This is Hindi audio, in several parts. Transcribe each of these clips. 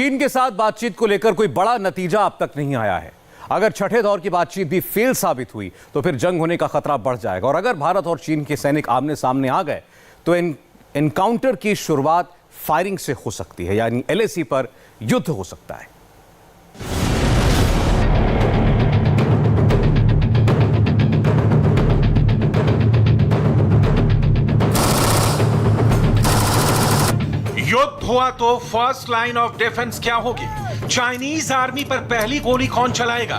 चीन के साथ बातचीत को लेकर कोई बड़ा नतीजा अब तक नहीं आया है। अगर छठे दौर की बातचीत भी फेल साबित हुई तो फिर जंग होने का खतरा बढ़ जाएगा। और अगर भारत और चीन के सैनिक आमने सामने आ गए तो एनकाउंटर की शुरुआत फायरिंग से हो सकती है, यानी एलएसी पर युद्ध हो सकता है। युद्ध हुआ तो फर्स्ट लाइन ऑफ डिफेंस क्या होगी? चाइनीज आर्मी पर पहली गोली कौन चलाएगा?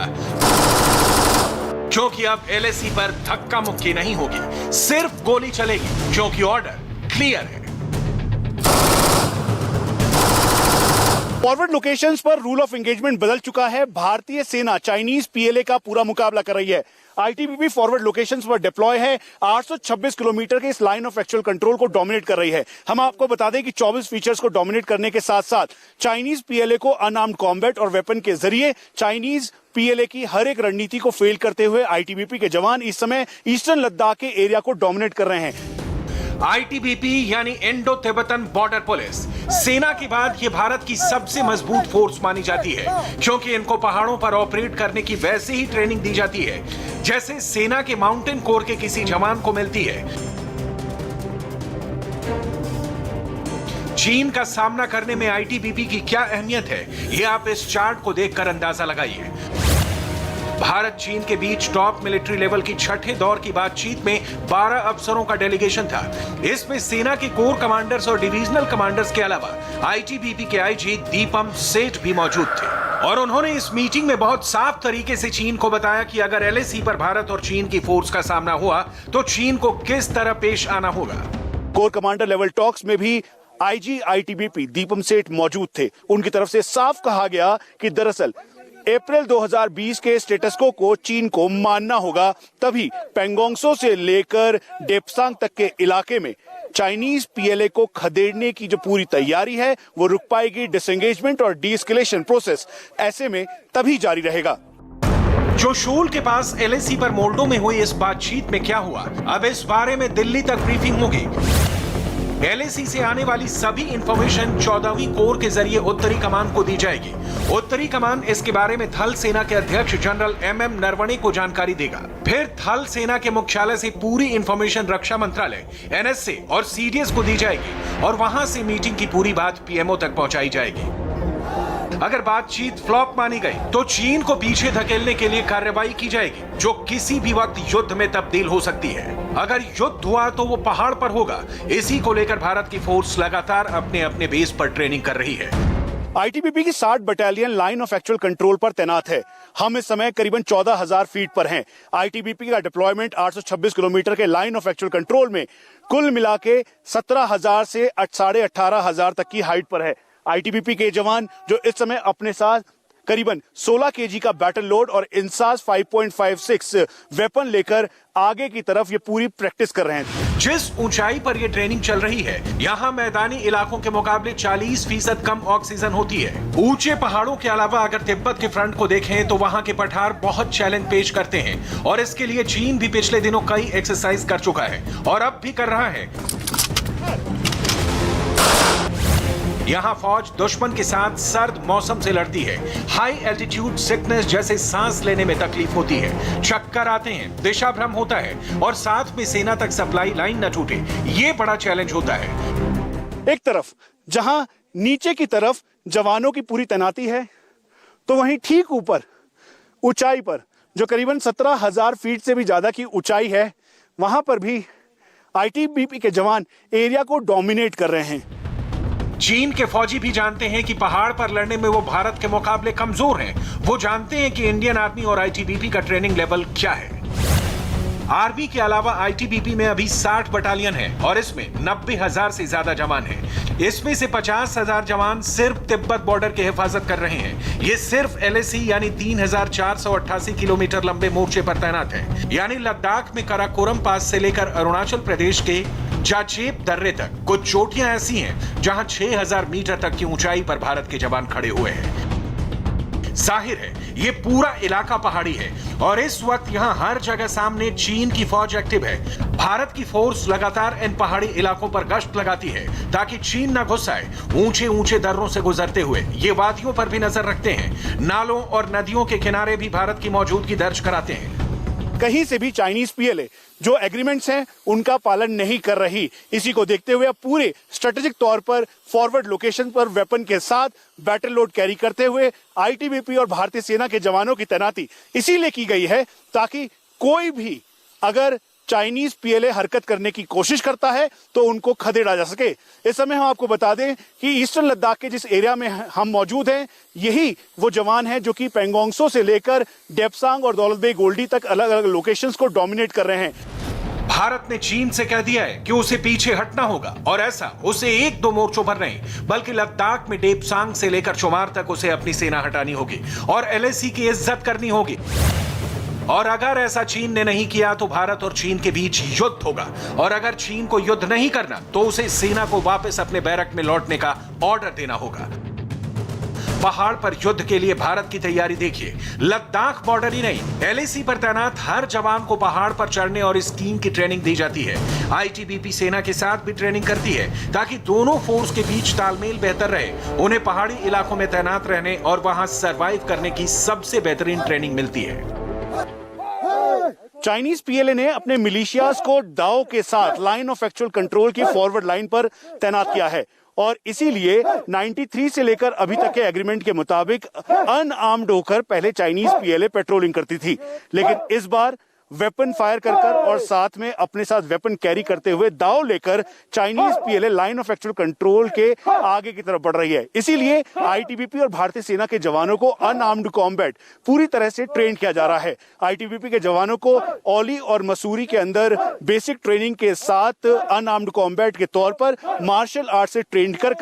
क्योंकि अब एलएसी पर धक्का मुक्की नहीं होगी, सिर्फ गोली चलेगी, क्योंकि ऑर्डर क्लियर है। फॉरवर्ड लोकेशंस पर रूल ऑफ एंगेजमेंट बदल चुका है। भारतीय सेना चाइनीज पीएलए का पूरा मुकाबला कर रही है। आईटीबीपी फॉरवर्ड लोकेशंस पर डिप्लॉय है। 826 किलोमीटर के इस लाइन ऑफ एक्चुअल कंट्रोल को डोमिनेट कर रही है। हम आपको बता दें कि 24 फीचर्स को डोमिनेट करने के साथ साथ चाइनीज पीएलए को अनआर्म्ड कॉम्बैट और वेपन के जरिए चाइनीज पीएलए की हर एक रणनीति को फेल करते हुए आईटीबीपी के जवान इस समय ईस्टर्न लद्दाख के एरिया को डोमिनेट कर रहे हैं। आईटीबीपी यानी इंडो तिब्बतन बॉर्डर पुलिस सेना के बाद ये भारत की सबसे मजबूत फोर्स मानी जाती है, क्योंकि इनको पहाड़ों पर ऑपरेट करने की वैसे ही ट्रेनिंग दी जाती है जैसे सेना के माउंटेन कोर के किसी जवान को मिलती है। चीन का सामना करने में आईटीबीपी की क्या अहमियत है, ये आप इस चार्ट को देखकर अंदाजा लगाइए। भारत चीन के बीच टॉप मिलिट्री लेवल की छठे दौर की बातचीत में 12 अफसरों का डेलीगेशन था। इसमें सेना के कोर कमांडर्स और डिविजनल कमांडर्स के अलावा आईटीबीपी के आईजी दीपम सेठ भी मौजूद थे। और उन्होंने इस मीटिंग में बहुत साफ तरीके से चीन को बताया कि अगर एलएसी पर भारत और चीन की फोर्स का सामना हुआ तो चीन को किस तरह पेश आना होगा। कोर कमांडर लेवल टॉक्स में भी आईजी आईटीबीपी दीपम सेठ मौजूद थे। उनकी तरफ से साफ कहा गया कि दरअसल अप्रैल 2020 के स्टेटस को चीन को मानना होगा, तभी पेंगोंगसो से लेकर डेप्सांग तक के इलाके में चाइनीज पीएलए को खदेड़ने की जो पूरी तैयारी है वो रुक पाएगी। डिसएंगेजमेंट और डीएस्केलेशन प्रोसेस ऐसे में तभी जारी रहेगा। चोशुल के पास एलएसी पर मोल्डो में हुई इस बातचीत में क्या हुआ, अब इस बारे में दिल्ली तक ब्रीफिंग होगी। एलएसी से आने वाली सभी इंफॉर्मेशन 14वीं कोर के जरिए उत्तरी कमान को दी जाएगी। उत्तरी कमान इसके बारे में थल सेना के अध्यक्ष जनरल एमएम नरवणे को जानकारी देगा। फिर थल सेना के मुख्यालय से पूरी इंफॉर्मेशन रक्षा मंत्रालय, एनएसए और सीडीएस को दी जाएगी और वहां से मीटिंग की पूरी बात पीएमओ तक पहुंचाई जाएगी। अगर बातचीत फ्लॉप मानी गई तो चीन को पीछे धकेलने के लिए कार्रवाई की जाएगी, जो किसी भी वक्त युद्ध में तब्दील हो सकती है। अगर युद्ध हुआ तो वो पहाड़ पर होगा। इसी को लेकर भारत की फोर्स लगातार अपने अपने बेस पर ट्रेनिंग कर रही है। आईटीबीपी की 60 battalion line of actual control पर तैनात है। हम इस समय करीबन 14,000 फीट पर हैं। आईटीबीपी का डिप्लॉयमेंट 826 किलोमीटर के लाइन ऑफ एक्चुअल कंट्रोल में कुल मिला के 17,000 से 18,500 तक की हाइट पर है। आईटीबीपी के जवान जो इस समय अपने साथ करीबन 16 केजी का बैटल लोड और इंसास 5.56 वेपन लेकर आगे की तरफ ये पूरी प्रैक्टिस कर रहे हैं। जिस ऊंचाई पर ये ट्रेनिंग चल रही है, यहाँ मैदानी इलाकों के मुकाबले 40% कम ऑक्सीजन होती है। ऊंचे पहाड़ों के अलावा अगर तिब्बत के फ्रंट को देखें तो वहाँ के पठार बहुत चैलेंज पेश करते हैं और इसके लिए चीन भी पिछले दिनों कई एक्सरसाइज कर चुका है और अब भी कर रहा है। यहाँ फौज दुश्मन के साथ सर्द मौसम से लड़ती है। हाई एल्टीट्यूड सिकनेस जैसे सांस लेने में तकलीफ होती है, चक्कर आते हैं, दिशा भ्रम होता है और साथ में सेना तक सप्लाई लाइन न टूटे, ये बड़ा चैलेंज होता है। एक तरफ जहां नीचे की तरफ जवानों की पूरी तैनाती है, तो वहीं ठीक ऊपर ऊंचाई पर जो करीबन 17,000 फीट से भी ज्यादा की ऊंचाई है, वहां पर भी आईटीबीपी के जवान एरिया को डोमिनेट कर रहे हैं। चीन के फौजी भी जानते हैं कि पहाड़ पर लड़ने में वो भारत के मुकाबले कमजोर हैं। वो जानते हैं कि इंडियन आर्मी और आईटीबीपी का ट्रेनिंग लेवल क्या है। आर्मी के अलावा आईटीबीपी में अभी 60 बटालियन है और इसमें 90,000 से ज्यादा जवान हैं। इसमें से 50,000 जवान सिर्फ तिब्बत बॉर्डर की हिफाजत कर रहे हैं। ये सिर्फ एलएसी यानी 3,488 किलोमीटर लंबे मोर्चे पर तैनात है, यानी लद्दाख में काराकोरम पास से लेकर अरुणाचल प्रदेश के जाचेप दर्रे तक कुछ चोटियां ऐसी हैं जहां 6,000 मीटर तक की ऊंचाई पर भारत के जवान खड़े हुए हैं। जाहिर है ये पूरा इलाका पहाड़ी है और इस वक्त यहाँ हर जगह सामने चीन की फौज एक्टिव है। भारत की फोर्स लगातार इन पहाड़ी इलाकों पर गश्त लगाती है ताकि चीन न घुस आए। ऊंचे ऊंचे दर्रों से गुजरते हुए ये वादियों पर भी नजर रखते हैं। नालों और नदियों के किनारे भी भारत की मौजूदगी दर्ज कराते हैं। कहीं से भी चाइनीज पीएलए जो एग्रीमेंट्स हैं उनका पालन नहीं कर रही। इसी को देखते हुए अब पूरे स्ट्रेटेजिक तौर पर फॉरवर्ड लोकेशन पर वेपन के साथ बैटल लोड कैरी करते हुए आईटीबीपी और भारतीय सेना के जवानों की तैनाती इसीलिए की गई है ताकि कोई भी अगर चाइनीज पीएलए हरकत करने की कोशिश करता है तो उनको खदेड़ा जा सके। इस समय हम आपको बता दें कि ईस्टर्न लद्दाख के जिस एरिया में हम मौजूद हैं यही वो जवान हैं जो कि पेंगोंग सो से लेकर डेप्सांग और दौलत बेग गोल्डी तक अलग अलग लोकेशंस को डोमिनेट कर रहे हैं। भारत ने चीन से कह दिया है कि उसे पीछे हटना होगा और ऐसा उसे एक दो मोर्चों पर नहीं बल्कि लद्दाख में डेप्सांग से लेकर चुमार तक उसे अपनी सेना हटानी होगी और एलएसी की इज्जत करनी होगी। और अगर ऐसा चीन ने नहीं किया तो भारत और चीन के बीच युद्ध होगा और अगर चीन को युद्ध नहीं करना तो उसे सेना को वापस अपने बैरक में लौटने का ऑर्डर देना होगा। पहाड़ पर युद्ध के लिए भारत की तैयारी देखिए। लद्दाख बॉर्डर ही नहीं एलएसी पर तैनात हर जवान को पहाड़ पर चढ़ने और स्कीइंग की ट्रेनिंग दी जाती है। आईटीबीपी सेना के साथ भी ट्रेनिंग करती है ताकि दोनों फोर्स के बीच तालमेल बेहतर रहे। उन्हें पहाड़ी इलाकों में तैनात रहने और वहां सर्वाइव करने की सबसे बेहतरीन ट्रेनिंग मिलती है। चाइनीज पीएलए ने अपने मिलिशियाज को दाओ के साथ लाइन ऑफ एक्चुअल कंट्रोल की फॉरवर्ड लाइन पर तैनात किया है और इसीलिए 93 से लेकर अभी तक के एग्रीमेंट के मुताबिक अनआर्म्ड होकर पहले चाइनीज पीएलए पेट्रोलिंग करती थी, लेकिन इस बार वेपन फायर कर और साथ में अपने साथ वेपन कैरी करते हुए दाव लेकर Chinese PLA line of actual control के आगे की तरफ बढ़ रही है। इसीलिए आईटीबीपी और भारतीय सेना के जवानों को अनआर्म्ड कॉम्बैट पूरी तरह से ट्रेन किया जा रहा है। आईटीबीपी के जवानों को औली और मसूरी के अंदर बेसिक ट्रेनिंग के साथ अनआर्म्ड कॉम्बैट के तौर पर मार्शल आर्ट से ट्रेन कर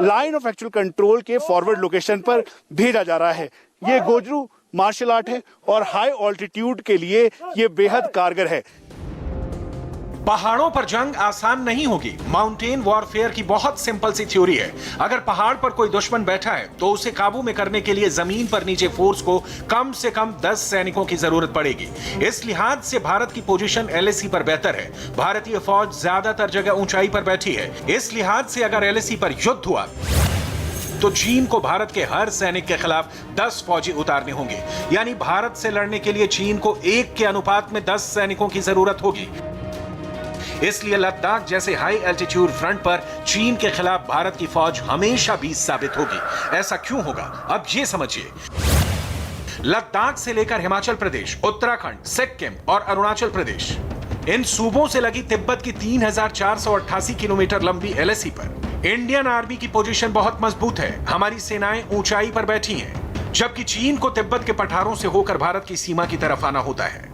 लाइन ऑफ एक्चुअल कंट्रोल के फॉरवर्ड लोकेशन पर भेजा जा रहा है। ये गोजरू मार्शल आर्ट है और हाई ऑल्टीट्यूड के लिए यह बेहद कारगर है। पहाड़ों पर जंग आसान नहीं होगी। माउंटेन वॉरफेयर की बहुत सिंपल सी थ्योरी है। अगर पहाड़ पर कोई दुश्मन बैठा है तो उसे काबू में करने के लिए जमीन पर नीचे फोर्स को कम से कम 10 सैनिकों की जरूरत पड़ेगी। इस लिहाज से भारत की पोजीशन एलएसी पर बेहतर है। भारतीय फौज ज्यादातर जगह ऊंचाई पर बैठी है। इस लिहाज से अगर एलएसी पर युद्ध हुआ तो चीन को भारत के हर सैनिक के खिलाफ 10 फौजी उतारने होंगे। यानी भारत से लड़ने के लिए चीन को 1 के अनुपात में 10 सैनिकों की जरूरत होगी। इसलिए लद्दाख जैसे हाई एल्टीट्यूड फ्रंट पर चीन के खिलाफ भारत की फौज हमेशा 20 साबित होगी। ऐसा क्यों होगा, अब ये समझिए। लद्दाख से लेकर हिमाचल प्रदेश, उत्तराखंड, सिक्किम और अरुणाचल प्रदेश, इन सूबों से लगी तिब्बत की 3488 किलोमीटर लंबी एलएसी पर इंडियन आर्मी की पोजीशन बहुत मजबूत है। हमारी सेनाएं ऊंचाई पर बैठी हैं, जबकि चीन को तिब्बत के पठारों से होकर भारत की सीमा की तरफ आना होता है।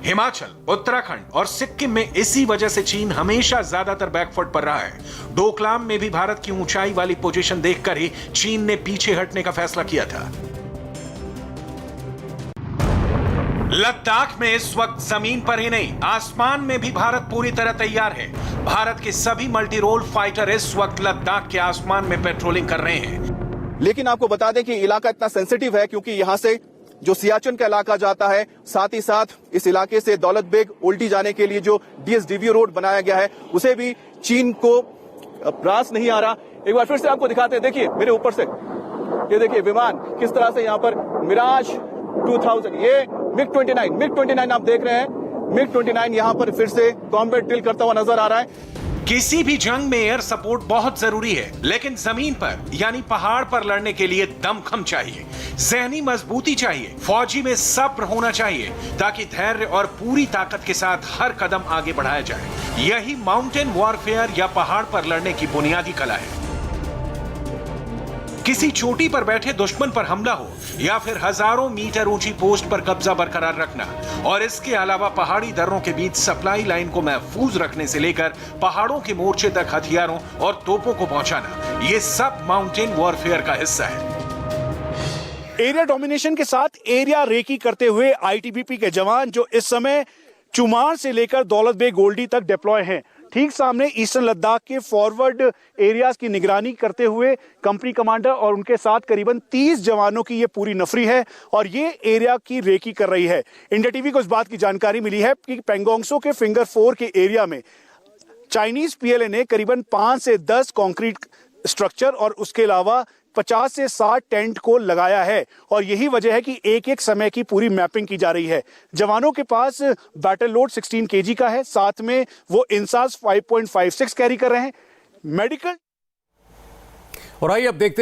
हिमाचल, उत्तराखंड और सिक्किम में इसी वजह से चीन हमेशा ज्यादातर बैकफुट पर रहा है। डोकलाम में भी भारत की ऊंचाई वाली पोजीशन देखकर ही चीन ने पीछे हटने का फैसला किया था। लद्दाख में इस वक्त जमीन पर ही नहीं आसमान में भी भारत पूरी तरह तैयार है। भारत के सभी मल्टी रोल फाइटर इस वक्त लद्दाख के आसमान में पेट्रोलिंग कर रहे हैं। लेकिन आपको बता दें कि इलाका इतना सेंसिटिव है क्योंकि यहाँ से जो सियाचिन का इलाका जाता है, साथ ही साथ इस इलाके से दौलत बेग उल्टी जाने के लिए जो डीएसडीवी रोड बनाया गया है उसे भी चीन को रास नहीं आ रहा। एक बार फिर से आपको दिखाते हैं, देखिए मेरे ऊपर से, ये देखिए विमान किस तरह से यहाँ पर मिराज 2000, ये मिग-29 आप देख रहे हैं। मिग-29 यहाँ पर फिर से कॉम्बैट ड्रिल करता हुआ नजर आ रहा है। किसी भी जंग में एयर सपोर्ट बहुत जरूरी है, लेकिन जमीन पर यानी पहाड़ पर लड़ने के लिए दमखम चाहिए, ज़हनी मजबूती चाहिए, फौजी में सब्र होना चाहिए ताकि धैर्य और पूरी ताकत के साथ हर कदम आगे बढ़ाया जाए। यही माउंटेन वॉरफेयर या पहाड़ पर लड़ने की बुनियादी कला है। किसी चोटी पर बैठे दुश्मन पर हमला हो या फिर हजारों मीटर ऊंची पोस्ट पर कब्जा बरकरार रखना और इसके अलावा पहाड़ी दर्रों के बीच सप्लाई लाइन को महफूज रखने से लेकर पहाड़ों के मोर्चे तक हथियारों और तोपों को पहुंचाना, ये सब माउंटेन वॉरफेयर का हिस्सा है। एरिया डोमिनेशन के साथ एरिया रेकी करते हुए आईटीबीपी के जवान जो इस समय चुमार से लेकर दौलत बेग गोल्डी तक डिप्लॉय हैं। ठीक सामने ईस्टर्न लद्दाख के फॉरवर्ड एरियाज की निगरानी करते हुए कंपनी कमांडर और उनके साथ करीबन 30 जवानों की ये पूरी नफरी है और ये एरिया की रेकी कर रही है। इंडिया टीवी को इस बात की जानकारी मिली है कि पेंगोंगसो के फिंगर 4 के एरिया में चाइनीज पीएलए ने करीबन 5 से 10 कंक्रीट स्ट्रक्चर और उसके अलावा 50 से 60 टेंट को लगाया है और यही वजह है कि एक एक समय की पूरी मैपिंग की जा रही है। जवानों के पास बैटल लोड 16 केजी का है, साथ में वो इंसास 5.56 कैरी कर रहे हैं। मेडिकल और आइए अब देखते हैं